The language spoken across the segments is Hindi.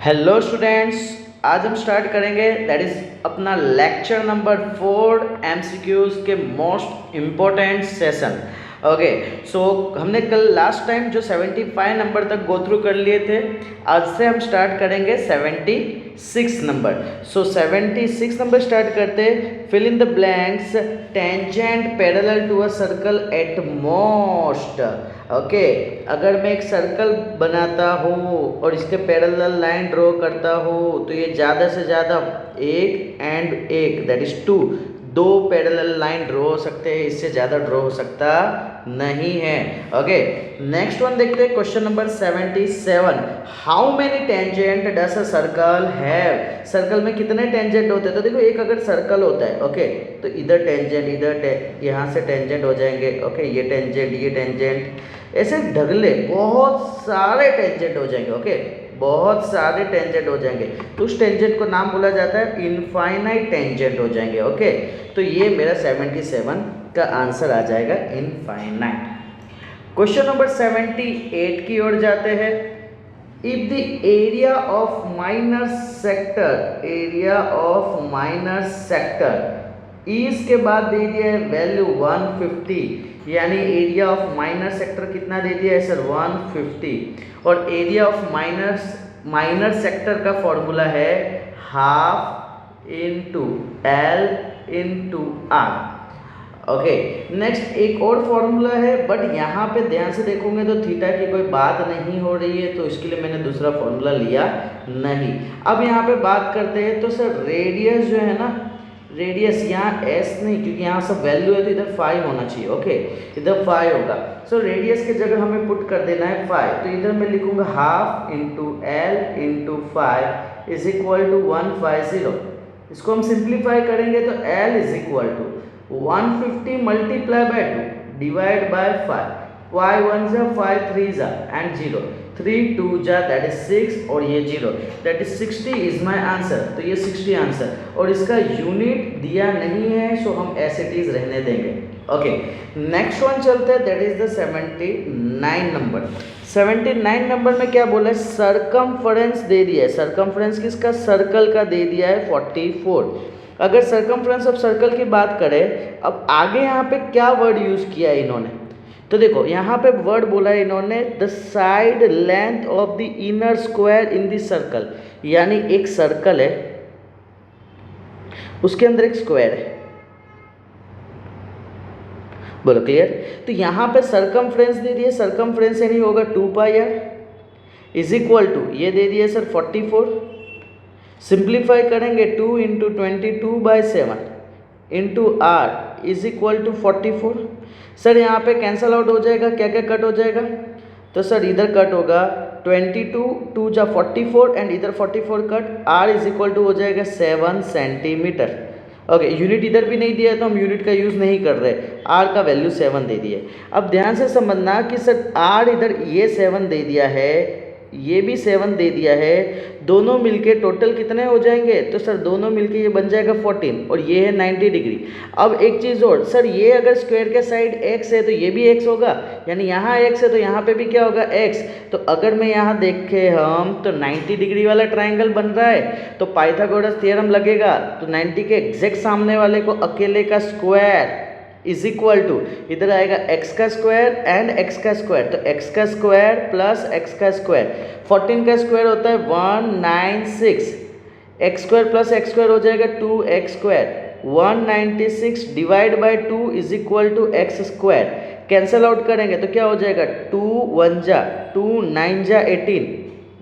हेलो स्टूडेंट्स, आज हम स्टार्ट करेंगे दैट इज अपना लेक्चर नंबर 4 एमसीक्यूज के मोस्ट इम्पोर्टेंट सेशन। ओके, सो हमने कल लास्ट टाइम जो 75 नंबर तक गो थ्रू कर लिए थे, आज से हम स्टार्ट करेंगे 76 नंबर। सो 76 नंबर स्टार्ट करते, fill in the blanks, tangent parallel to a circle at most. Okay, अगर मैं एक सर्कल बनाता हूँ और इसके पैरेलल लाइन ड्रॉ करता हूँ तो ये ज़्यादा से ज़्यादा एक एंड एक दैट इज 2 दो पैरेलल लाइन ड्रॉ हो सकते हैं, इससे ज़्यादा ड्रॉ हो सकता नहीं है। ओके, नेक्स्ट वन देखते हैं, question number 77। How many tangent does a circle have? Circle में कितने टेंजेंट होते हैं? तो देखो, एक अगर सर्कल होता है, ओके, तो इधर टेंजेंट, इधर यहाँ से टेंजेंट हो जाएंगे। ओके, ये टेंजेंट, ऐसे ढगले बहुत सारे टेंजेंट हो जाएंगे। ओके, बहुत सारे टेंजेंट हो जाएंगे, तो उस टेंजेंट को नाम बोला जाता है इनफाइनाइट टेंजेंट हो जाएंगे। ओके, तो ये मेरा 77 का आंसर आ जाएगा इनफाइनाइट। क्वेश्चन नंबर 78 की ओर जाते हैं। If the area of minor sector इस के बाद दे दिया है वैल्यू 150, यानी एरिया ऑफ माइनर सेक्टर कितना दे दिया है सर? 150। और एरिया ऑफ माइनर सेक्टर का फॉर्मूला है half into l into r. Okay, next एक और फॉर्मूला है, बट यहाँ पे ध्यान से देखोगे तो थीटा की कोई बात नहीं हो रही है, तो इसके लिए मैंने दूसरा फॉर्मूला लिया नहीं। अब यहाँ पे बात करते हैं, तो सर रेडियस जो है ना, रेडियस यहाँ एस नहीं, क्योंकि यहाँ सब वैल्यू है तो इधर 5 होना चाहिए। ओके, इधर 5 होगा। सो रेडियस की जगह हमें पुट कर देना है 5, तो इधर मैं लिखूंगा half into l into 5 is equal to 150। इसको हम सिंप्लीफाई करेंगे तो l is equal to 150 multiply by 2 divide by 5, 5 1 जा 5 3 जा एंड 0, 3 2 जा दैट इज 6 और ये 0 that is 60 is my answer. तो ये 60 आंसर, और इसका यूनिट दिया नहीं है, सो हम एज इट इज रहने देंगे। ओके, नेक्स्ट वन चलते हैं, that is the 79 number. 79 number में क्या बोला है? सरकमफरेंस दे दिया है। सरकमफरेंस किसका? सर्कल का दे दिया है 44। अगर सरकमफ्रेंस ऑफ सर्कल की बात करें, अब आगे यहाँ पे क्या वर्ड यूज़ किया है इन्होंने? तो देखो, यहाँ पे वर्ड बोला है इन्होंने the side length of the inner square in the circle, यानी एक सर्कल है, उसके अंदर एक स्क्वायर है। बोलो क्लियर? तो यहाँ पे सरकमफ्रेंस दे दिया, सरकमफ्रेंस यानी होगा 2 pi r is equal to, ये दे दिया सर 44। सिंप्लीफाई करेंगे 2 into 22/7 into r is equal to 44। Sir यहाँ पे कैंसल आउट हो जाएगा, क्या क्या कट हो जाएगा? तो सर इधर कट होगा 22 2 जा 44 एंड इधर 44 cut, r is equal to हो जाएगा 7 सेंटीमीटर। ओके, यूनिट इधर भी नहीं दिया है तो हम यूनिट का यूज़ नहीं कर रहे, आर का वैल्यू 7 दे दिया। अब ध्यान से समझना कि सर आर इधर ये 7 दे दिया है, ये भी 7 दे दिया है, दोनों मिलके टोटल कितने हो जाएंगे? तो सर दोनों मिलके ये बन जाएगा 14 और ये है 90 डिग्री। अब एक चीज़ और, सर ये अगर स्क्वायर के साइड x है तो ये भी x होगा, यानी यहाँ x है तो यहाँ पे भी क्या होगा? x। तो अगर मैं यहाँ देखे हम तो 90 डिग्री वाला ट्राइंगल बन रहा है, तो पाइथागोरस थ्योरम लगेगा, तो 90 के एग्जैक्ट सामने वाले को अकेले का स्क्वायर इज इक्वल टू, इधर आएगा x का स्क्वायर एंड x का स्क्वायर, तो x का स्क्वायर प्लस x का स्क्वायर, 14 का स्क्वायर होता है 196, x square plus x square हो जाएगा 2x square, 196 divide by 2 is equal to x square. Cancel out करेंगे तो क्या हो जाएगा? 2 1 जा 2 9 जा 18,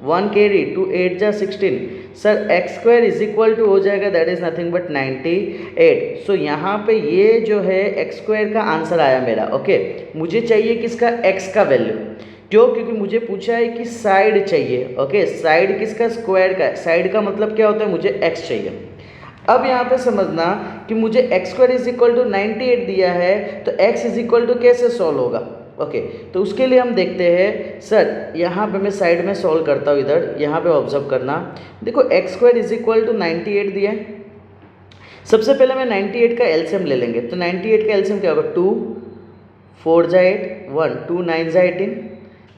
1 कैरी 2 8 जा 16। Sir x square is equal to हो जाएगा that is nothing but 98। So यहाँ पे ये जो है एक्स स्क्वायर का आंसर आया मेरा। ओके, मुझे चाहिए किसका? एक्स का वैल्यू। क्यों? क्योंकि मुझे पूछा है कि साइड चाहिए। ओके, साइड किसका? स्क्वायर का। साइड का मतलब क्या होता है? मुझे एक्स चाहिए। अब यहाँ पे समझना कि मुझे x square is equal to 98 दिया है, तो एक्स इज इक्वल टू कैसे सॉल्व होगा? ओके, तो उसके लिए हम देखते हैं, सर यहाँ पे मैं साइड में सॉल्व करता हूँ, इधर यहाँ पे ऑब्जर्व करना। देखो x square is equal to 98 दिया है, सबसे पहले मैं 98 का एलसीएम ले लेंगे, तो 98 का एलसीएम क्या होगा? 2 4 जा 8 1 2 9 जा 18,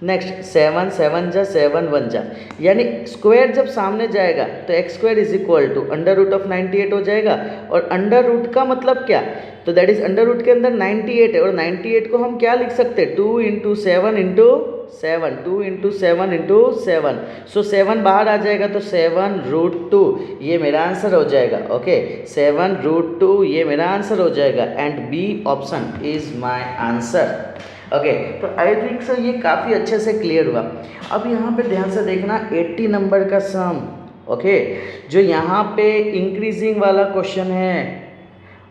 नेक्स्ट 7 7 जा 7 1 जा, यानी स्क्वायर जब सामने जाएगा तो x square is equal to under root of 98 हो जाएगा। और अंडर रूट का मतलब क्या, तो दैट इज अंडर रूट के अंदर 98 है, और 98 को हम क्या लिख सकते हैं 2 इंटू 7 इंटू 7, 2 इंटू 7 इंटू 7। सो 7 बाहर आ जाएगा तो 7 रूट 2 ये मेरा आंसर हो जाएगा। ओके 7 रूट 2 ये मेरा आंसर हो जाएगा, and B option is my answer. Okay तो आई थिंक सर ये काफ़ी अच्छे से क्लियर हुआ। अब यहाँ पे ध्यान से देखना 80 नंबर का सम, ओके जो यहाँ पे इंक्रीजिंग वाला क्वेश्चन है,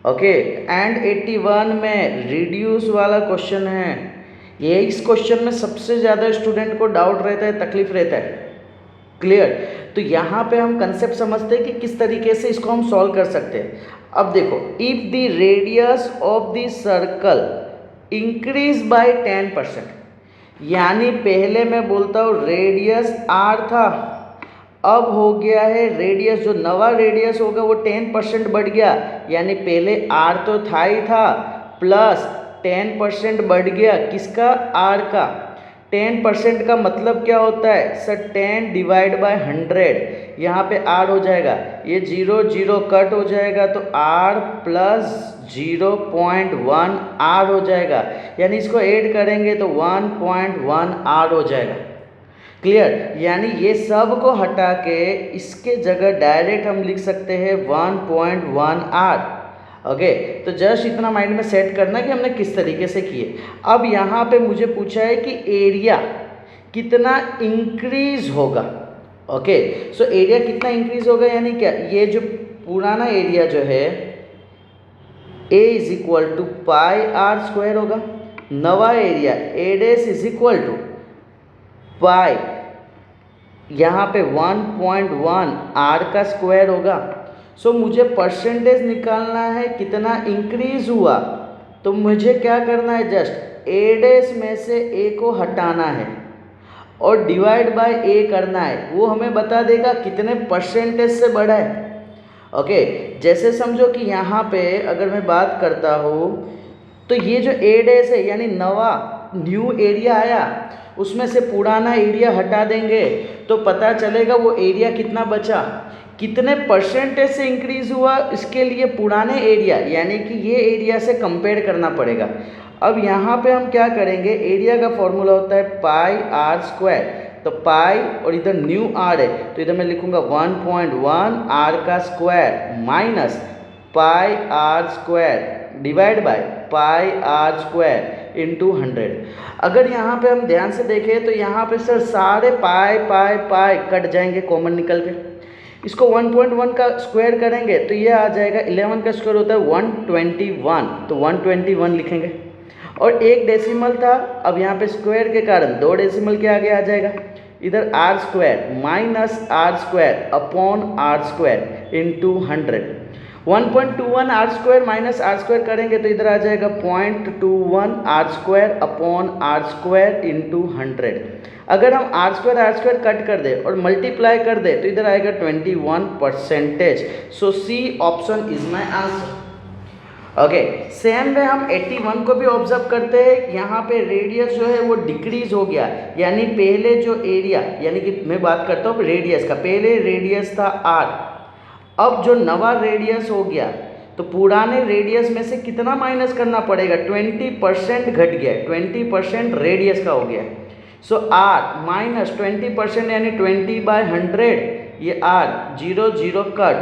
ओके एंड 81 में रिड्यूस वाला क्वेश्चन है। ये इस क्वेश्चन में सबसे ज़्यादा स्टूडेंट को डाउट रहता है, तकलीफ रहता है। क्लियर, तो यहाँ पे हम कंसेप्ट समझते हैं कि किस तरीके से इसको हम सॉल्व कर सकते हैं। अब देखो, if the radius of the circle increase by 10%, यानी पहले मैं बोलता हूँ रेडियस आर था, अब हो गया है रेडियस, जो नवा रेडियस होगा वो 10% बढ़ गया, यानी पहले आर तो था ही था प्लस 10% बढ़ गया किसका, आर का। 10% का मतलब क्या होता है सर, 10 डिवाइड बाय 100, यहाँ पे आर हो जाएगा, ये 0 0 कट हो जाएगा तो आर प्लस 0.1 आर हो जाएगा, यानी इसको ऐड करेंगे तो 1.1 आर हो जाएगा। क्लियर, यानी ये सब को हटा के इसके जगह डायरेक्ट हम लिख सकते हैं 1.1 आर। ओके तो जस्ट इतना माइंड में सेट करना कि हमने किस तरीके से किए। अब यहाँ पे मुझे पूछा है कि एरिया कितना इंक्रीज होगा। ओके सो एरिया कितना इंक्रीज होगा, यानी क्या, ये जो पुराना एरिया जो है a is equal to pi r square होगा, नवा area a dash is equal to pi, यहाँ पे 1.1 आर का स्क्वायर होगा। सो मुझे परसेंटेज निकालना है कितना इंक्रीज हुआ, तो मुझे क्या करना है, जस्ट ए डेस में से ए को हटाना है और डिवाइड बाय ए करना है, वो हमें बता देगा कितने परसेंटेज से बढ़ा है। ओके जैसे समझो कि यहाँ पे अगर मैं बात करता हूँ तो ये जो ए डेस है यानी नवा न्यू एरिया आया, उसमें से पुराना एरिया हटा देंगे तो पता चलेगा वो एरिया कितना बचा, कितने परसेंटेज से इंक्रीज हुआ, इसके लिए पुराने एरिया यानी कि ये एरिया से कंपेयर करना पड़ेगा। अब यहाँ पे हम क्या करेंगे, एरिया का फॉर्मूला होता है पाई आर स्क्वायर, तो पाई और इधर न्यू आर है तो इधर मैं लिखूँगा 1.1 आर का square minus pi r square divide by pi r square into 100। अगर यहाँ पे हम ध्यान से देखें तो यहाँ पे सर सारे पाई पाई पाई कट जाएंगे कॉमन निकल के, इसको 1.1 का स्क्वायर करेंगे तो ये आ जाएगा, 11 का स्क्वायर होता है 121, तो 121 लिखेंगे। और एक डेसिमल था, अब यहाँ पे स्क्वायर के कारण 2 डेसिमल के आगे आ जाएगा, इधर r square minus r square upon r square into 100। 1.21 r square minus r square करेंगे तो इधर आ जाएगा 0.21 r square upon r square into 100। अगर हम आर स्क्वायर कट कर दे और मल्टीप्लाई कर दे तो इधर आएगा 21%। So C option is my answer. Okay same way हम 81 को भी ऑब्जर्व करते हैं, यहाँ पे रेडियस जो है वो डिक्रीज हो गया, यानी पहले जो एरिया, यानी कि मैं बात करता हूँ रेडियस का, पहले रेडियस था आर, अब जो नवा रेडियस हो गया तो पुराने रेडियस में से कितना माइनस करना पड़ेगा, 20% घट गया, 20% रेडियस का हो गया। सो आर माइनस 20% यानी 20/100, ये r 0 0 cut,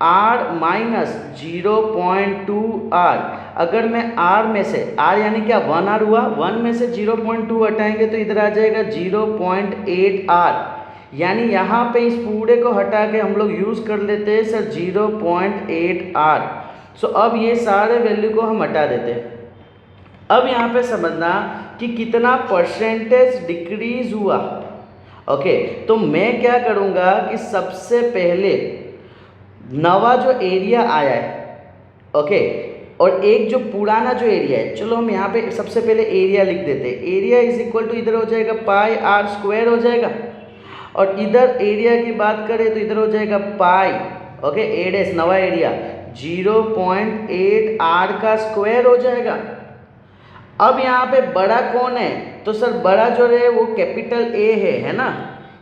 r minus 0.2 r. अगर मैं आर में से, आर यानी क्या 1 आर हुआ, 1 में से 0.2 हटाएंगे तो इधर आ जाएगा 0.8 आर, यानी यहाँ पे इस पूरे को हटा के हम लोग यूज़ कर लेते हैं सर 0.8 आर। सो अब ये सारे वैल्यू को हम हटा देते हैं। अब यहाँ पे समझना कि कितना परसेंटेज डिक्रीज हुआ। ओके तो मैं क्या करूँगा कि सबसे पहले नवा जो एरिया आया है, ओके और एक जो पुराना जो एरिया है, चलो हम यहाँ पे सबसे पहले एरिया लिख देते हैं। एरिया इज इक्वल टू इधर हो जाएगा पाई आर स्क्वायर हो जाएगा, और इधर एरिया की बात करें तो इधर हो जाएगा पाई, ओके ए डेस नवा एरिया 0.8 आर का स्क्वायर हो जाएगा। अब यहाँ पे बड़ा कौन है, तो सर बड़ा जो है वो कैपिटल ए है ना।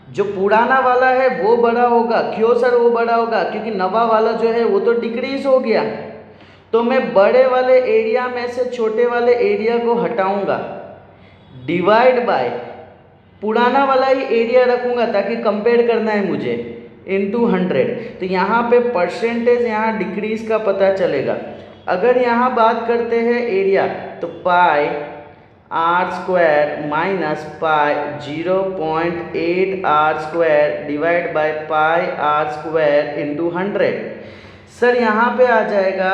जो पुराना वाला है वो बड़ा होगा। क्यों सर वो बड़ा होगा, क्योंकि नवा वाला जो है वो तो डिक्रीज हो गया। तो मैं बड़े वाले एरिया में से छोटे वाले एरिया को हटाऊंगा, डिवाइड बाय पुराना वाला ही एरिया रखूंगा ताकि कंपेयर करना है मुझे, इनटू 100। तो यहाँ पे परसेंटेज यहाँ डिक्रीज का पता चलेगा। अगर यहाँ बात करते हैं एरिया, तो pi r square minus pi 0.8 r square divide by pi r square into 100। Sir यहाँ पे आ जाएगा,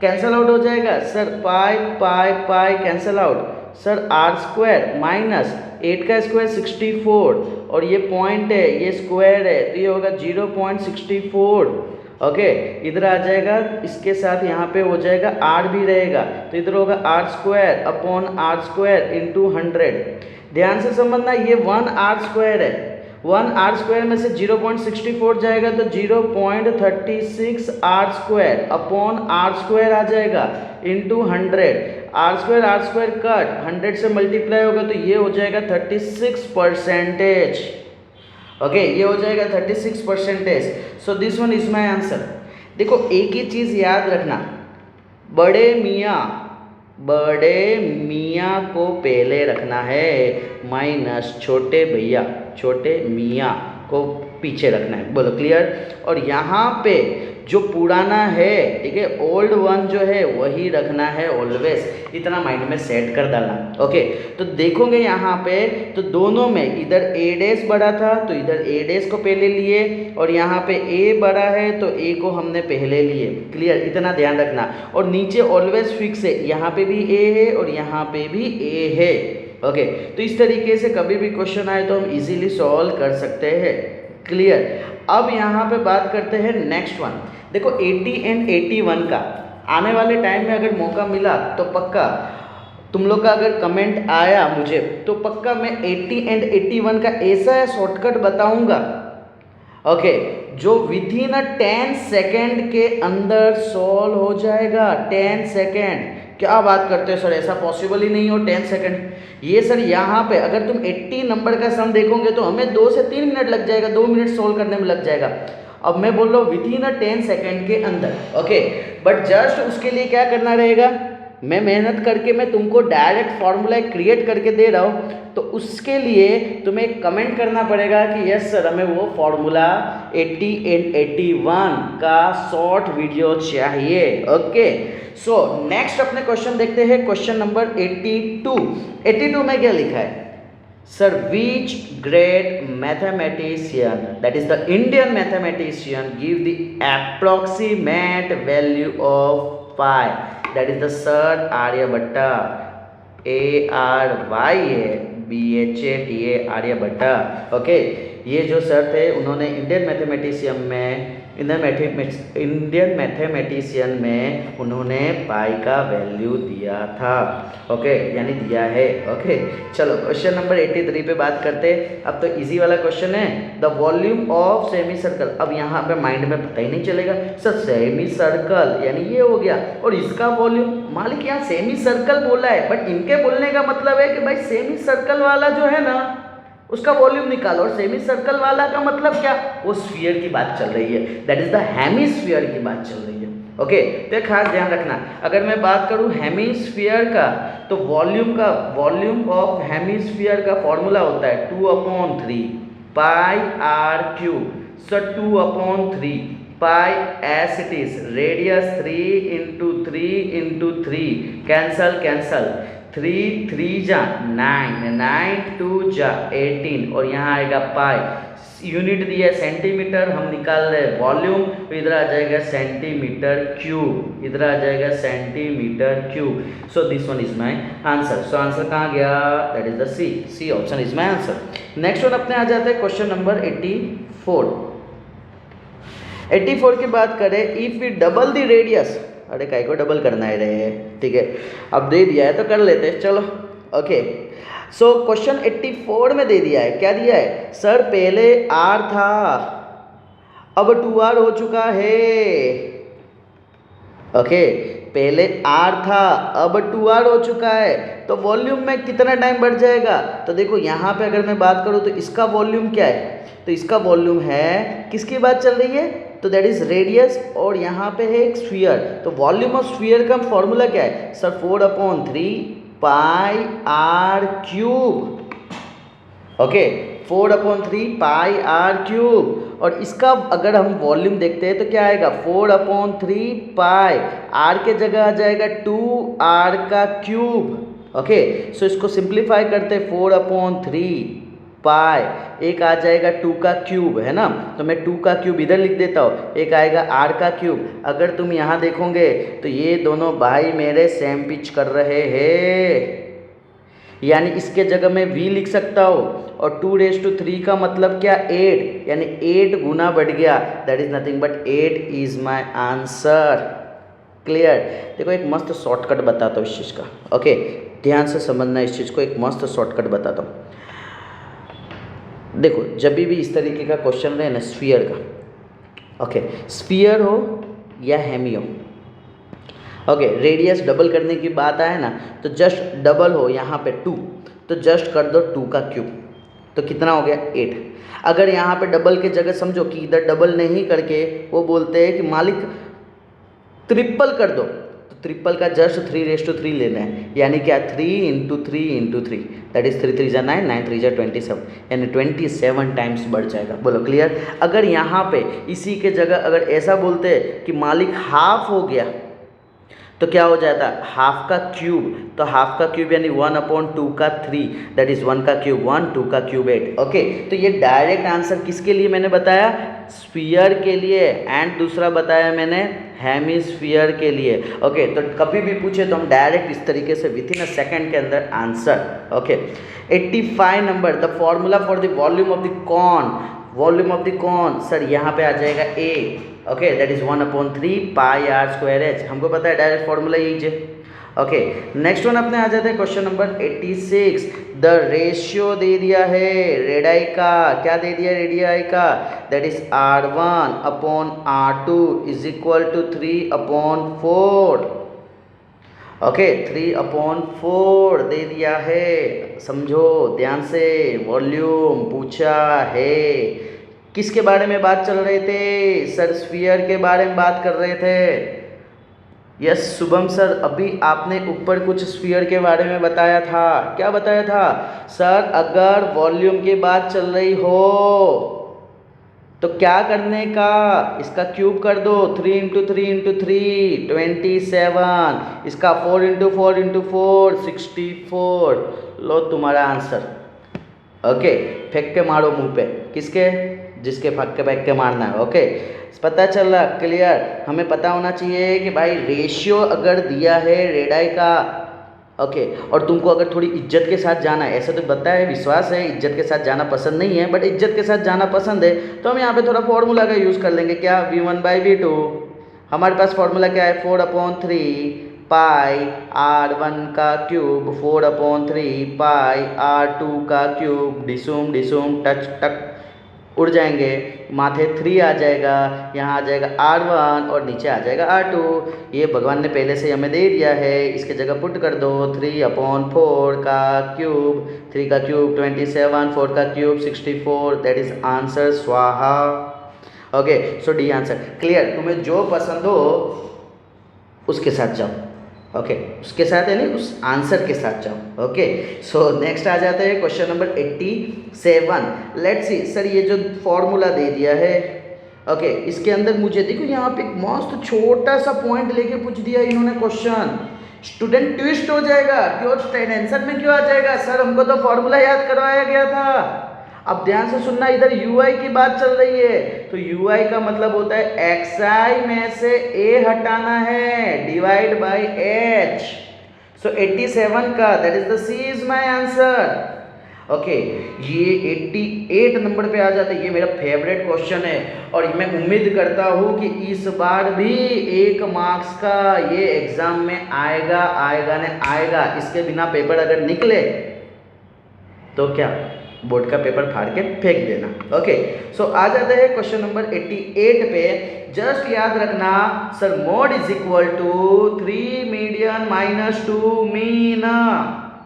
कैंसल आउट हो जाएगा sir, pi pi pi cancel out. Sir r square minus 8 का स्क्वायर 64 और ये पॉइंट है, ये स्क्वायर है, तो ये होगा 0.64। ओके, इधर आ जाएगा, इसके साथ यहाँ पे हो जाएगा आर भी रहेगा, तो इधर होगा r square upon r square into 100। ध्यान से समझना, ये 1 आर स्क्वायर है, 1 आर स्क्वायर में से 0.64 जाएगा तो 0.36 r square upon r square आ जाएगा इंटू 100। आर स्क्वायर कट 100 से मल्टीप्लाई होगा तो ये हो जाएगा 36%। ओके, ये हो जाएगा 36%। सो this one is my answer. देखो एक ही चीज़ याद रखना, बड़े मियाँ को पहले रखना है, माइनस छोटे भैया छोटे मियाँ को पीछे रखना है। बोलो क्लियर। और यहाँ पे जो पुराना है, ठीक है, ओल्ड वन जो है वही रखना है ऑलवेज। इतना माइंड में सेट कर डालना। ओके, तो देखोगे यहाँ पे तो दोनों में इधर ए डैश बड़ा था तो इधर ए डैश को पहले लिए, और यहाँ पे ए बड़ा है तो ए को हमने पहले लिए। क्लियर, इतना ध्यान रखना। और नीचे ऑलवेज फिक्स है, यहाँ पे भी ए है और यहाँ पे भी ए है। ओके, तो इस तरीके से कभी भी क्वेश्चन आए तो हम इजीली सॉल्व कर सकते हैं। क्लियर। अब यहाँ पे बात करते हैं नेक्स्ट वन। देखो 80 एंड 81 का आने वाले टाइम में अगर मौका मिला तो पक्का तुम लोग का अगर कमेंट आया मुझे तो पक्का मैं 80 एंड 81 का ऐसा शॉर्टकट बताऊंगा, ओके, जो विद इन 10 सेकेंड के अंदर सॉल्व हो जाएगा। 10 सेकेंड, क्या बात करते हो सर, ऐसा पॉसिबल ही नहीं हो 10 सेकेंड। ये सर यहाँ पे अगर तुम 80 नंबर का सम देखोगे तो हमें 2 से 3 मिनट लग जाएगा, 2 मिनट सॉल्व करने में लग जाएगा। अब मैं बोल रहा हूँ विद इन 10 सेकेंड के अंदर। ओके, बट जस्ट उसके लिए क्या करना रहेगा, मैं मेहनत करके मैं तुमको डायरेक्ट फॉर्मूला क्रिएट करके दे रहा हूँ, तो उसके लिए तुम्हें कमेंट करना पड़ेगा कि यस सर हमें वो फॉर्मूला 80 एंड 81 का शॉर्ट वीडियो चाहिए। ओके, सो नेक्स्ट अपने क्वेश्चन देखते हैं, क्वेश्चन नंबर 82। 82 में क्या लिखा है sir, which great mathematician, that is the Indian mathematician, give the approximate value of pi, that is the sir Aryabhatta, ARYABHATA Aryabhatta. Okay, ये जो सर थे उन्होंने इंडियन मैथमेटिशियन में उन्होंने पाई का वैल्यू दिया था। ओके, यानी दिया है। ओके, चलो क्वेश्चन नंबर 83 पे बात करते हैं। अब तो इजी वाला क्वेश्चन है, the volume of semi circle. अब यहाँ पे माइंड में पता ही नहीं चलेगा सर, सेमी सर्कल यानी ये हो गया और इसका वॉल्यूम, मालिक यहाँ सेमी सर्कल बोला है, बट इनके बोलने का मतलब है कि भाई सेमी सर्कल वाला जो है ना उसका वॉल्यूम निकालो। और सेमी सर्कल वाला का मतलब क्या, वो स्फीयर की बात चल रही है, दैट इज द हेमिस्फीयर की बात चल रही है। ओके, तो खास ध्यान रखना, अगर मैं बात करूं हेमिस्फीयर का तो वॉल्यूम ऑफ हेमिस्फीयर का फॉर्मूला होता है 2/3 pi r cube. So 2/3 pi as it is, radius 3 into 3 cancel 3 3 जा 9, 9 2 जा 18 और यहाँ आएगा पाई। यूनिट दिया है सेंटीमीटर, हम निकाल रहे हैं वॉल्यूम, तो इधर आ जाएगा सेंटीमीटर क्यूब, इधर आ जाएगा centimetre cube. So this one is my answer. So answer कहाँ गया, that is the C option is my answer. Next one अपने आ जाते हैं क्वेश्चन नंबर 84। 84 की बात करें, if we double the radius, अरे काय को डबल करना है रे, ठीक है, अब दे दिया है तो कर लेते हैं, चलो। ओके, सो क्वेश्चन 84 में दे दिया है, क्या दिया है सर, पहले r था अब 2r हो चुका है। ओके, पहले r था अब 2r हो चुका है, तो वॉल्यूम में कितना टाइम बढ़ जाएगा। तो देखो यहाँ पे अगर मैं बात करूँ तो इसका वॉल्यूम क्या है, तो इसका वॉल्यूम है, किसकी बात चल रही है, तो दैट इज रेडियस, और यहाँ पे है एक स्फीयर। तो वॉल्यूम ऑफ स्फीयर का फॉर्मूला क्या है सर, 4/3 पाई r क्यूब। ओके, 4/3 पाई r क्यूब। और इसका अगर हम वॉल्यूम देखते हैं तो क्या आएगा, 4/3 पाई, r के जगह आ जाएगा 2r का क्यूब। ओके, सो इसको सिंप्लीफाई करते 4/3 पाई, एक आ जाएगा 2 का क्यूब, है ना, तो मैं 2 का क्यूब इधर लिख देता हूँ, एक आएगा r का क्यूब। अगर तुम यहाँ देखोगे तो ये दोनों भाई मेरे सेम पिच कर रहे हैं, यानी इसके जगह मैं v लिख सकता हूँ, और 2⁻³ का मतलब क्या, 8, यानी 8 गुना बढ़ गया, that is nothing but 8 is my answer. Clear. देखो एक मस्त शॉर्टकट बताता हूँ इस चीज़ का। ओके, ध्यान से समझना इस चीज़ को, एक मस्त शॉर्टकट बताता हूँ। देखो जब भी इस तरीके का क्वेश्चन रहे ना स्फीयर का, ओके, स्फीयर हो या हेमी हो, ओके, रेडियस डबल करने की बात आए ना, तो जस्ट डबल हो यहाँ पे 2, तो जस्ट कर दो 2 का क्यूब, तो कितना हो गया 8। अगर यहाँ पे डबल के जगह समझो कि इधर डबल नहीं करके वो बोलते हैं कि मालिक ट्रिपल कर दो, तो ट्रिपल का जस्ट 3⁻³ लेना है, यानी क्या 3 × 3 × 3, दैट इज 3 3 जा 9, 9 3 जा 27, यानी 27 टाइम्स बढ़ जाएगा। बोलो क्लियर। अगर यहाँ पे इसी के जगह अगर ऐसा बोलते कि मालिक हाफ हो गया, तो क्या हो जाता, हाफ का क्यूब, तो हाफ का क्यूब यानी 1/2 का 3, दैट इज 1 का क्यूब 1, 2 का क्यूब 8। ओके, तो ये डायरेक्ट आंसर किसके लिए मैंने बताया, स्फीयर के लिए, एंड दूसरा बताया मैंने हेमिस्फीयर के लिए। ओके, तो कभी भी पूछे तो हम डायरेक्ट इस तरीके से विथिन अ सेकेंड के अंदर answer. Okay, 85 number, the formula for the volume of the cone, volume of the cone sir यहाँ पे आ जाएगा A, okay, that is 1/3 pi r²h, हमको पता है डायरेक्ट फॉर्मूला यही है। ओके, नेक्स्ट वन अपने आ जाते हैं क्वेश्चन नंबर 86। द रेशियो दे दिया है रेडियाई का, क्या दे दिया रेडियाई का, that is r1/r2 is equal to 3/4। Okay, 3/4 दे दिया है, समझो ध्यान से, वॉल्यूम पूछा है। किसके बारे में बात चल रहे थे सर, स्फीयर के बारे में बात कर रहे थे। यस शुभम सर, अभी आपने ऊपर कुछ स्फीयर के बारे में बताया था, क्या बताया था सर, अगर वॉल्यूम की बात चल रही हो तो क्या करने का, इसका क्यूब कर दो, 3 × 3 × 3 27, इसका 4 × 4 × 4 64, लो तुम्हारा आंसर। ओके, फेंक के मारो मुंह पे, किसके, जिसके फेंक के मारना है। ओके, पता चल रहा, क्लियर। हमें पता होना चाहिए कि भाई रेशियो अगर दिया है रेडियाई का, ओके, और तुमको अगर थोड़ी इज्जत के साथ जाना है, ऐसा तो बताया है, विश्वास है इज्जत के साथ जाना पसंद नहीं है, बट इज्जत के साथ जाना पसंद है, तो हम यहाँ पे थोड़ा फॉर्मूला का यूज़ कर लेंगे, क्या, v1/v2। हमारे पास फॉर्मूला क्या है, 4/3 पाई r1 का क्यूब 4/3 पाई r2 का क्यूब, डिसूम डिसूम टच टक उड़ जाएंगे, माथे 3 आ जाएगा, यहाँ आ जाएगा r1 और नीचे आ जाएगा r2। ये भगवान ने पहले से हमें दे दिया है, इसके जगह पुट कर दो, 3/4 का क्यूब, 3 का क्यूब 27, 4 का क्यूब 64, दैट इज आंसर, स्वाहा। ओके, सो डी आंसर। क्लियर, तुम्हें जो पसंद हो उसके साथ जाओ। ओके, उसके साथ यानी उस आंसर के साथ जाओ। ओके, सो नेक्स्ट आ जाता है question number 87। Let's see sir, ये जो फॉर्मूला दे दिया है, ओके, इसके अंदर मुझे देखो यहाँ पे एक मस्त छोटा सा पॉइंट लेके पूछ दिया इन्होंने क्वेश्चन, स्टूडेंट ट्विस्ट हो जाएगा, क्यों टेंशन में क्यों आ जाएगा सर, हमको तो फॉर्मूला याद करवाया गया था। अब ध्यान से सुनना, इधर ui की बात चल रही है, तो ui का मतलब होता है xi में से a हटाना है, डिवाइड बाय h। सो 87 का that is the c is my answer. Okay, ये 88 नंबर पे आ जाता है, ये मेरा फेवरेट क्वेश्चन है, और मैं उम्मीद करता हूँ कि इस बार भी 1 मार्क्स का ये एग्जाम में आएगा, आएगा ने आएगा। इसके बिना पेपर अगर निकले तो क्या बोर्ड का पेपर फाड़ के फेंक देना। ओके, सो आ जाते हैं क्वेश्चन नंबर 88 पे। जस्ट याद रखना sir, mode is equal to 3 median minus 2 mean.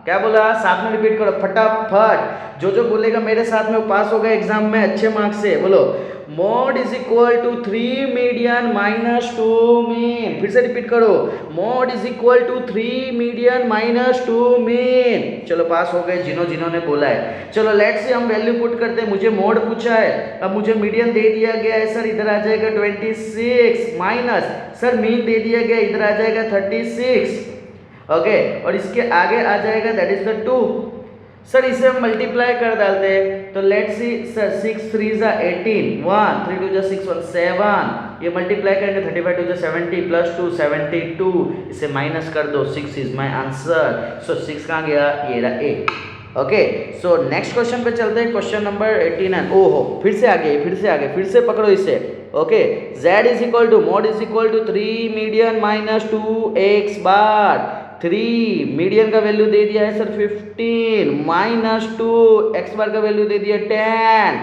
क्या बोला, साथ में रिपीट करो फटाफट। जो बोलेगा मेरे साथ में वो पास होगा एग्जाम में अच्छे मार्क्स से। बोलो, mode is equal to 3 median minus 2 mean. फिर से रिपीट करो, mode is equal to 3 median minus 2 mean. चलो पास हो गए जिन्होंने बोला है। चलो लेट्स से हम वैल्यू पुट करते हैं। मुझे मोड पूछा है, अब मुझे मीडियन दे दिया गया है सर, इधर आ जाएगा 26 माइनस सर मीन दे दिया गया, इधर आ जाएगा 36। ओके, और इसके आगे आ जाएगा दैट इज द 2। सर इसे हम मल्टीप्लाई कर डालते हैं, तो लेट्स सी सर 6 3 जा 18, 1 3 2 जा 6 1 7, ये मल्टीप्लाई करेंगे 35 2 जा 70 प्लस 2 72, इसे माइनस कर दो, 6 इज माय आंसर। सो 6 कहाँ गया, ये रहा ए। ओके, सो नेक्स्ट क्वेश्चन पे चलते हैं, क्वेश्चन नंबर 89। ओहो, फिर से आगे फिर से पकड़ो इसे। Okay, z is equal to mode is equal to 3 median minus 2x bar. 3 median का वैल्यू दे दिया है सर 15 माइनस 2 x बार का वैल्यू दे दिया 10।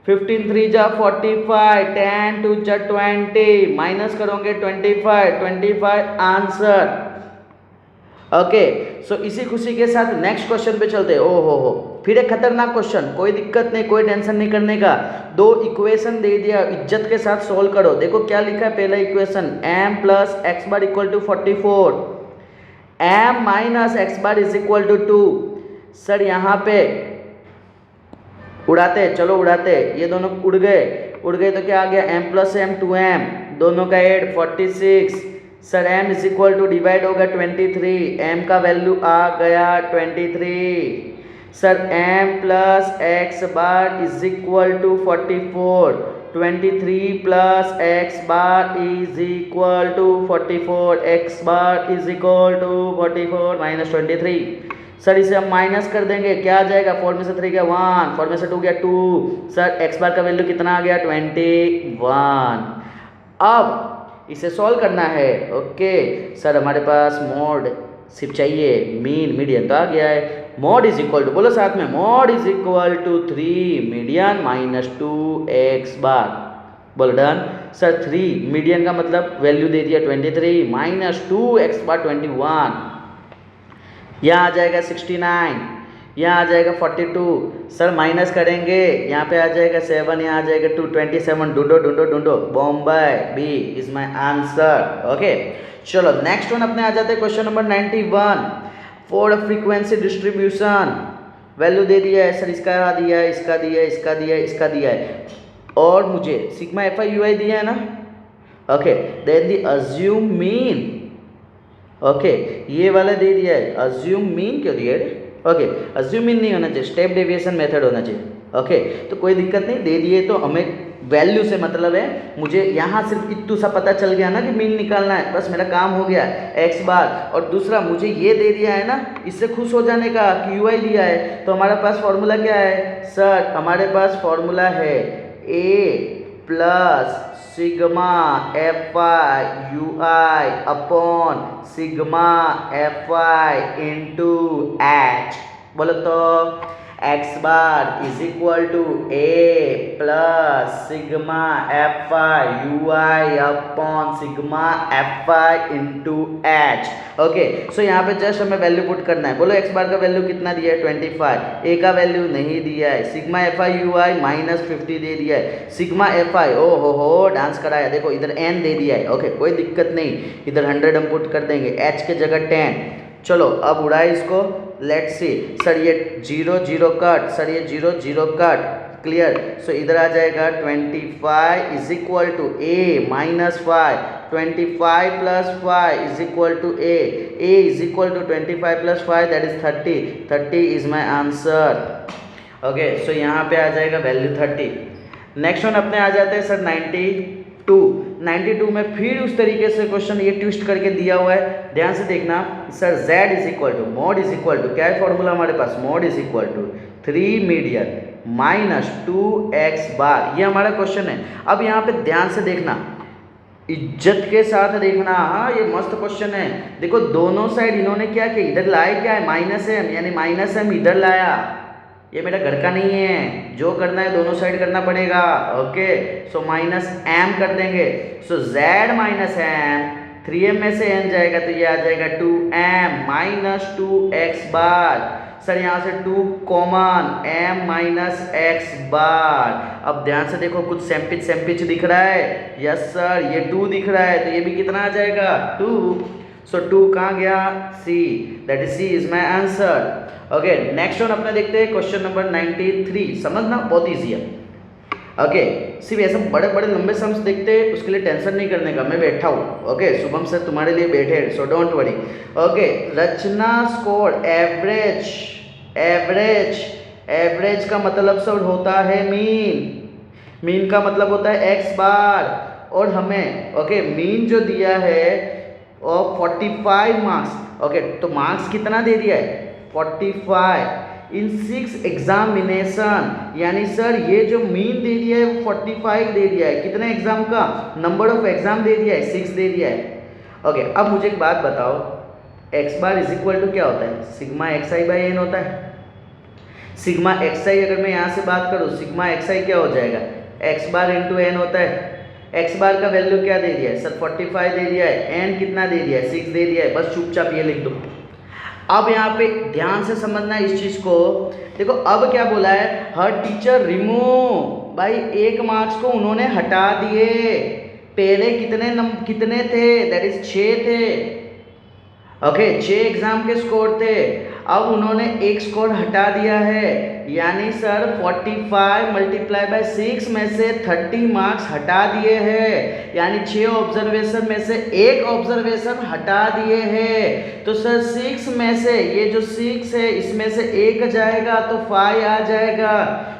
15 3 जा 45, 10 2 जा 20, माइनस करोगे 25 आंसर। ओके, सो इसी खुशी के साथ नेक्स्ट क्वेश्चन पे चलते हैं। ओहो हो, फिर एक खतरनाक क्वेश्चन, कोई दिक्कत नहीं, कोई टेंशन नहीं करने का। 2 इक्वेशन दे दिया, इज्जत के साथ सोल्व करो। देखो क्या लिखा है, पहला equation m plus x bar equal to 44, m minus x bar is equal to 2। Sir यहाँ पे उड़ाते, चलो उड़ाते, ये दोनों उड़ गए तो क्या आ गया, m प्लस m 2m, दोनों का add 46। Sir m is equal to divide होगा 23, m का वैल्यू आ गया 23। Sir m plus x bar is equal to 44, 23 plus x bar is equal to 44, x bar is equal to 44 minus 23। Sir इसे हम माइनस कर देंगे, क्या आ जाएगा, 4 में से 3 गया 1, 4 में से 2 गया 2। सर एक्स बार का वैल्यू कितना आ गया, 21। अब इसे सॉल्व करना है। ओके, सर हमारे पास मोड सिर्फ चाहिए, मीन मीडियन तो आ गया है। मोड इज इक्वल टू, बोलो साथ में, mode is equal to 3 median minus 2x bar. बोलो डन। सर 3 मीडियन का मतलब वैल्यू दे दिया 23 माइनस 2x बार 21, यहाँ आ जाएगा 69, यहाँ आ जाएगा 42। सर माइनस करेंगे, यहाँ पे आ जाएगा 7, यहाँ आ जाएगा 2, 27। ढूंढो Bombay, B is my answer. Okay, चलो नेक्स्ट वन अपने आ जाते हैं, question number 91। For frequency distribution value दे दिया है सर, इसका दिया है, इसका दिया है, इसका दिया है, इसका दिया है, और मुझे सिग्मा एफ आई यू आई दिया है ना। ओके, देन दी अज्यूम मीन। ओके, ये वाला दे दिया है, अज्यूम मीन क्यों दिया है। ओके, अज्यूम मीन नहीं होना चाहिए, स्टेप डेविएशन मेथड होना चाहिए। ओके, तो कोई दिक्कत नहीं, दे दिए तो हमें वैल्यू से मतलब है। मुझे यहाँ सिर्फ इतना सा पता चल गया ना कि मीन निकालना है, बस मेरा काम हो गया एक्स बार। और दूसरा मुझे ये दे दिया है ना, इससे खुश हो जाने का कि यू आई दिया है। तो हमारे पास फॉर्मूला क्या है सर, हमारे पास फॉर्मूला है a plus sigma f i u i upon sigma f i into h. बोलो तो x bar is equal to a plus sigma f i u i upon sigma f i into h. Okay, so यहाँ पे जस्ट हमें वैल्यू पुट करना है। बोलो एक्स बार का वैल्यू कितना दिया है 25, ए का वैल्यू नहीं दिया है, sigma f i u I minus 50 दे दिया है, सिग्मा एफ आई ओ हो डांस कराया, देखो इधर एन दे दिया है। ओके, कोई दिक्कत नहीं, इधर 100 हम पुट कर देंगे, एच के जगह 10। चलो अब उड़ाए इसको, लेट्स सी। सर ये 0 0 कट, सर ये 0 0 कट, क्लियर। सो इधर आ जाएगा 25 is equal to a minus 5, 25 plus 5 is equal to a is equal to 25 plus 5 that is 30, 30 is my answer. Okay, so यहाँ पे आ जाएगा वैल्यू 30। नेक्स्ट वन अपने आ जाते हैं सर 92 में फिर उस तरीके से क्वेश्चन ये ट्विस्ट करके दिया हुआ है, ध्यान से देखना। Sir z is equal to mode is equal to क्या है फॉर्मूला हमारे पास, mode is equal to 3 median minus 2x bar, ये हमारा क्वेश्चन है। अब यहाँ पे ध्यान से देखना, इज्जत के साथ देखना। हाँ, ये मस्त क्वेश्चन है। देखो दोनों साइड इन्होंने क्या किया, इधर लाए क्या है माइनस m, यानी माइनस m इधर लाया, ये मेरा घर का नहीं है, जो करना है दोनों साइड करना पड़ेगा। ओके, सो माइनस एम कर देंगे। सो z माइनस एम, 3m में से n जाएगा तो ये आ जाएगा 2m माइनस 2x बार। सर यहाँ से 2 कॉमन, m माइनस x बार। अब ध्यान से देखो, कुछ सैम्पिच दिख रहा है। यस सर, ये 2 दिख रहा है, तो ये भी कितना आ जाएगा 2। सो 2 कहाँ गया, C, that is C is my answer. Okay, next one अपने देखते हैं क्वेश्चन नंबर 93। समझना बहुत ईजी है। ओके, सिर्फ ऐसे बड़े बड़े लंबे सम्स देखते हैं, उसके लिए टेंशन नहीं करने का, मैं बैठा हूँ। ओके, शुभम सर तुम्हारे लिए बैठे, so don't worry. Okay, Rachna score average का मतलब सर होता है मीन का मतलब होता है x बार। और हमें मीन जो दिया है और 45 मार्क्स। ओके, तो मार्क्स कितना दे दिया है 45 इन 6 एग्जामिनेशन, यानी सर ये जो मीन दे दिया है वो 45 दे दिया है। कितने एग्जाम का, नंबर ऑफ एग्जाम दे दिया है 6 दे दिया है। ओके, अब मुझे एक बात बताओ, x bar is equal to क्या होता है, सिग्मा xi बाई एन होता है। सिग्मा xi अगर मैं यहाँ से बात करूँ, सिग्मा xi क्या हो जाएगा, x बार इंटू एन होता है। x बार का वैल्यू क्या दे दिया है सर 45 दे दिया है, n कितना दे दिया है 6 दे दिया है। बस चुपचाप ये लिख दो। अब यहाँ पे ध्यान से समझना इस चीज को। देखो अब क्या बोला है, हर टीचर रिमूव, भाई 1 मार्क्स को उन्होंने हटा दिए। पहले कितने थे, दैट इज 6 थे। ओके, 6 एग्जाम के स्कोर थे, अब उन्होंने एक स्कोर हटा दिया है, यानी सर 45 मल्टीप्लाई बाय 6 में से 30 मार्क्स हटा दिए हैं, यानी 6 ऑब्जर्वेशन में से 1 ऑब्जर्वेशन हटा दिए हैं। तो सर 6 में से ये जो 6 है इसमें से 1 जाएगा तो 5 आ जाएगा।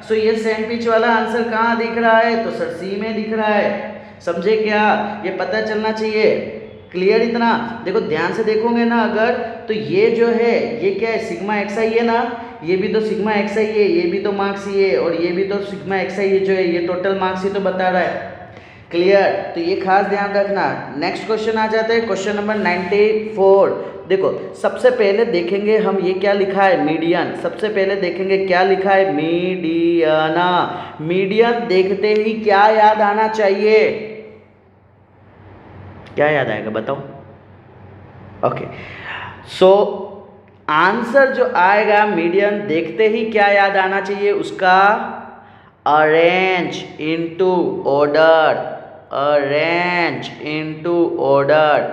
सो ये सैंडविच वाला आंसर कहाँ दिख रहा है, तो सर सी में दिख रहा है। समझे क्या, ये पता चलना चाहिए। क्लियर इतना, देखो ध्यान से देखोगे ना अगर, तो ये जो है ये क्या है, सिग्मा xi है ना, ये भी तो सिग्मा xi है, ये भी तो मार्क्स ही है, और ये भी तो सिग्मा xi है जो है, ये टोटल मार्क्स ही तो बता रहा है। क्लियर, तो ये खास ध्यान रखना। नेक्स्ट क्वेश्चन आ जाता है, क्वेश्चन नंबर 94। देखो सबसे पहले देखेंगे हम ये क्या लिखा है, मीडियन। सबसे पहले देखेंगे क्या लिखा है, मीडियना। मीडियन देखते ही क्या याद आना चाहिए, क्या याद आएगा बताओ। ओके, सो आंसर जो आएगा मीडियन देखते ही क्या याद आना चाहिए उसका, arrange into order, arrange into order.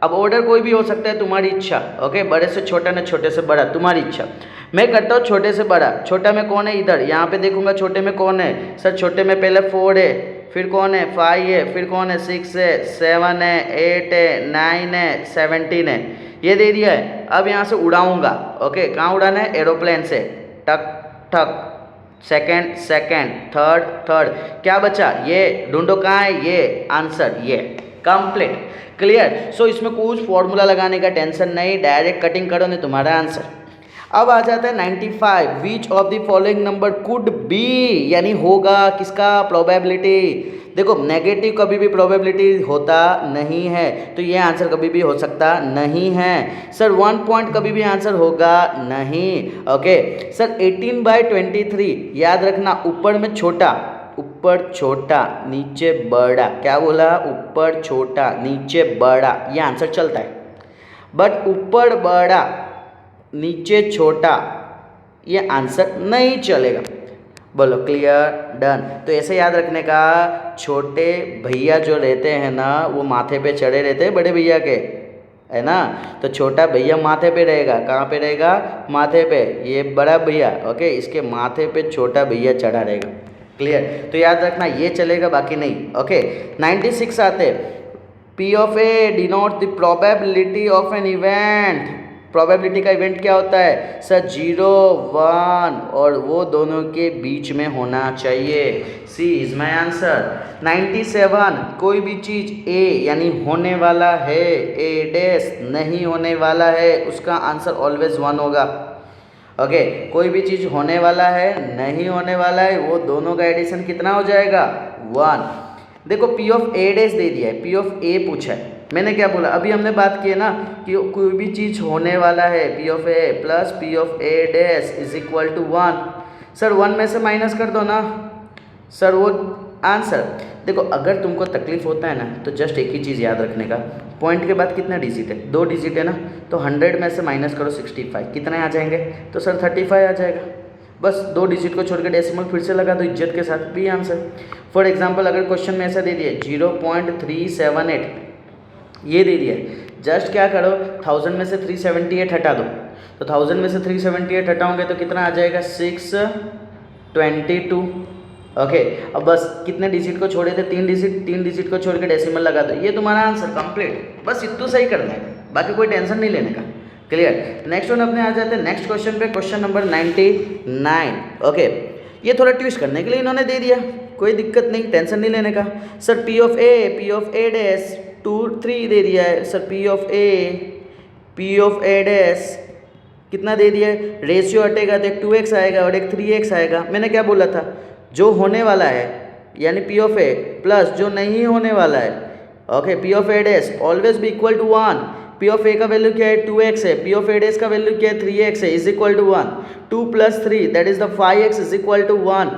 अब ऑर्डर कोई भी हो सकता है, तुम्हारी इच्छा। ओके, बड़े से छोटा ना छोटे से बड़ा, तुम्हारी इच्छा। मैं करता हूँ छोटे से बड़ा। छोटा में कौन है, इधर यहाँ पे देखूंगा छोटे में कौन है, सर छोटे में पहले 4 है, फिर कौन है 5 है, फिर कौन है 6 है, 7 है, 8 है, 9 है, 17 है, ये दे दिया है। अब यहाँ से उड़ाऊंगा। ओके, कहाँ उड़ाना है, एरोप्लेन से, टक ठक, सेकंड सेकंड, थर्ड। क्या बचा, ये ढूंढो कहाँ है, ये आंसर, ये कंप्लीट। क्लियर, सो इसमें कुछ फॉर्मूला लगाने का टेंशन नहीं, डायरेक्ट कटिंग करो नहीं तुम्हारा आंसर। अब आ जाता है 95, which of the following number could be, यानी होगा किसका, प्रोबेबिलिटी। देखो नेगेटिव कभी भी प्रोबेबिलिटी होता नहीं है, तो ये आंसर कभी भी हो सकता नहीं है। सर 1 पॉइंट कभी भी आंसर होगा नहीं। ओके सर 18/23, याद रखना ऊपर में छोटा, ऊपर छोटा नीचे बड़ा, क्या बोला, ऊपर छोटा नीचे बड़ा, ये आंसर चलता है। बट ऊपर बड़ा नीचे छोटा ये आंसर नहीं चलेगा। बोलो क्लियर, डन। तो ऐसे याद रखने का, छोटे भैया जो रहते हैं ना वो माथे पे चढ़े रहते हैं बड़े भैया के, है ना, तो छोटा भैया माथे पे रहेगा, कहाँ पे रहेगा, माथे पे। ये बड़ा भैया, ओके, इसके माथे पे छोटा भैया चढ़ा रहेगा। क्लियर, तो याद रखना ये चलेगा, बाकी नहीं। ओके 96 आते, P of A denote the probability of an event. Probability का इवेंट क्या होता है सर, 0 1, और वो दोनों के बीच में होना चाहिए। सी इज माई आंसर। 97, कोई भी चीज़ ए यानी होने वाला है, ए डैश नहीं होने वाला है, उसका आंसर ऑलवेज 1 होगा। ओके, कोई भी चीज़ होने वाला है नहीं होने वाला है, वो दोनों का एडिशन कितना हो जाएगा, 1। देखो P ऑफ ए डैश दे दिया है, P ऑफ ए पूछा है, मैंने क्या बोला, अभी हमने बात की है ना कि कोई भी चीज़ होने वाला है, P of A plus P of A dash is equal to 1। Sir 1 में से माइनस कर दो ना सर वो आंसर। देखो अगर तुमको तकलीफ होता है ना तो जस्ट एक ही चीज़ याद रखने का, पॉइंट के बाद कितना डिजिट है, 2 डिजिट है ना, तो 100 में से माइनस करो 65, कितने आ जाएंगे, तो सर 35 आ जाएगा। बस 2 डिजिट को छोड़ के डेसिमल फिर से लगा दो इज्जत के साथ, भी आंसर। फॉर एग्जाम्पल अगर क्वेश्चन में ऐसा दे दिया 0.378 ये दे दिया, जस्ट क्या करो 1000 में से 378 हटा दो, तो 1000 में से 378 हटाओगे तो कितना आ जाएगा 622। ओके अब बस कितने डिजिट को छोड़े थे, 3 डिजिट को छोड़ के डेसिमल लगा दो, ये तुम्हारा आंसर कंप्लीट। बस इतना सही करना है, बाकी कोई टेंशन नहीं लेने का। क्लियर। नेक्स्ट वन अपने आ जाते हैं नेक्स्ट क्वेश्चन पे, क्वेश्चन नंबर 99। ओके ये थोड़ा ट्विस्ट करने के लिए इन्होंने दे दिया, कोई दिक्कत नहीं, टेंशन नहीं लेने का। Sir P of A dash 2 3 दे दिया है sir, P of A dash कितना दे दिया है, रेशियो हटेगा तो एक 2x आएगा और एक 3x आएगा। मैंने क्या बोला था, जो होने वाला है यानी P ऑफ A प्लस जो नहीं होने वाला है, okay P of A dash always be equal to 1। P of A का वैल्यू क्या है 2x है, P ऑफ A डैश का वैल्यू क्या है 3x है, is equal to 1। 2 + 3 that is the 5x is equal to 1।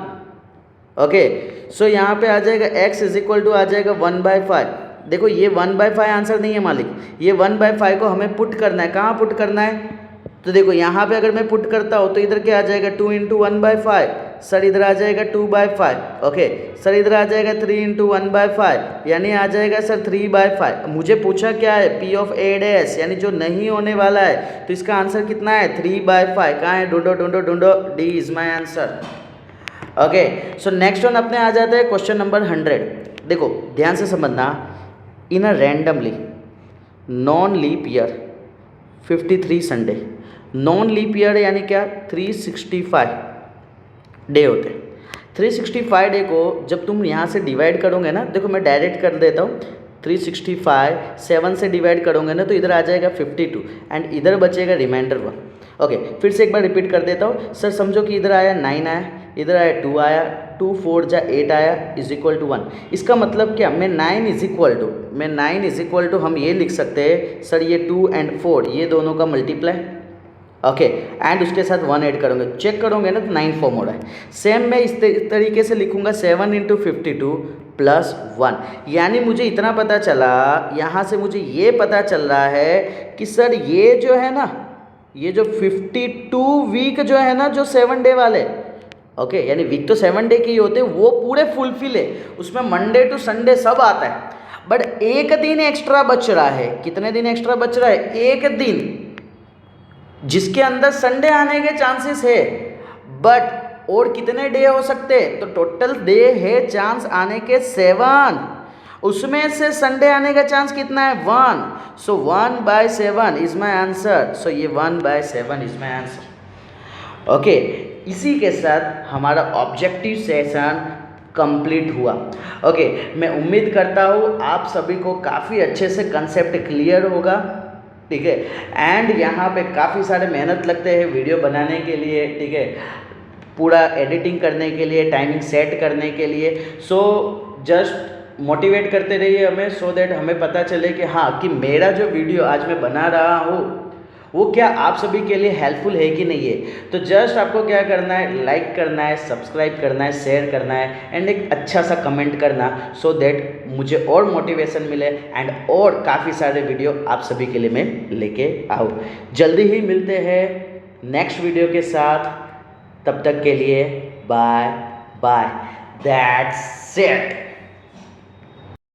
Okay so यहाँ पे आ जाएगा x इज इक्वल टू आ जाएगा 1/5। देखो ये 1/5 आंसर नहीं है मालिक, ये 1/5 को हमें पुट करना है। कहाँ पुट करना है, तो देखो यहाँ पे अगर मैं पुट करता हूँ तो इधर क्या आ जाएगा 2 × 1/5 सर, इधर आ जाएगा 2/5। ओके सर इधर आ जाएगा 3 × 1/5 यानी आ जाएगा सर 3/5। मुझे पूछा क्या है P ऑफ A डैश यानी जो नहीं होने वाला है, तो इसका आंसर कितना है 3/5। कहाँ है, ढूंढो ढूंढो ढूंढो, D is my answer. Okay so next one अपने आ जाते हैं क्वेश्चन नंबर 100। देखो ध्यान से समझना, in a randomly non leap year 53 Sunday, non leap year यानी क्या 365 डे होते हैं। 365 डे को जब तुम यहाँ से डिवाइड करोगे ना, देखो मैं डायरेक्ट कर देता हूँ, 365 7 से डिवाइड करोगे ना तो इधर आ जाएगा 52 एंड इधर बचेगा रिमाइंडर 1। ओके फिर से एक बार रिपीट कर देता हूँ सर, समझो कि इधर आया 9 आया, इधर आया 2 आया, 2 4 जा 8 आया इज इक्वल टू 1। इसका मतलब क्या, मैं 9 इज इक्वल टू हम ये लिख सकते हैं सर ये 2 and 4 ये दोनों का मल्टीप्लाई, ओके एंड उसके साथ 1 ऐड करोगे, चेक करोगे ना तो 9 फॉर्म हो रहा है। सेम मैं इस तरीके से लिखूंगा 7 × 52 + 1, यानी मुझे इतना पता चला, यहाँ से मुझे ये पता चल रहा है कि सर ये जो है ना, ये जो 52 वीक जो है ना, जो 7 डे वाले, ओके यानी वीक तो 7 डे के ही होते हैं, वो पूरे फुलफिल है, उसमें मंडे टू संडे सब आता है, बट एक दिन एक्स्ट्रा बच रहा है। कितने दिन एक्स्ट्रा बच रहा है, एक दिन, जिसके अंदर संडे आने के चांसेस है, बट और कितने डे हो सकते हैं, तो टोटल डे है चांस आने के 7, उसमें से संडे आने का चांस कितना है 1, सो 1/7 इज माई आंसर। सो ये 1/7 इज माई आंसर। ओके इसी के साथ हमारा ऑब्जेक्टिव सेशन कंप्लीट हुआ। ओके मैं उम्मीद करता हूँ आप सभी को काफ़ी अच्छे से कंसेप्ट क्लियर होगा, ठीक है। एंड यहाँ पे काफ़ी सारे मेहनत लगते हैं वीडियो बनाने के लिए, ठीक है, पूरा एडिटिंग करने के लिए, टाइमिंग सेट करने के लिए। सो जस्ट मोटिवेट करते रहिए हमें, सो दैट हमें पता चले कि हाँ कि मेरा जो वीडियो आज मैं बना रहा हूँ वो क्या आप सभी के लिए हेल्पफुल है कि नहीं है। तो जस्ट आपको क्या करना है, लाइक करना है, सब्सक्राइब करना है, शेयर करना है एंड एक अच्छा सा कमेंट करना, सो दैट मुझे और मोटिवेशन मिले एंड और काफ़ी सारे वीडियो आप सभी के लिए मैं लेके आऊँ। जल्दी ही मिलते हैं नेक्स्ट वीडियो के साथ, तब तक के लिए बाय बाय, दैट्स इट।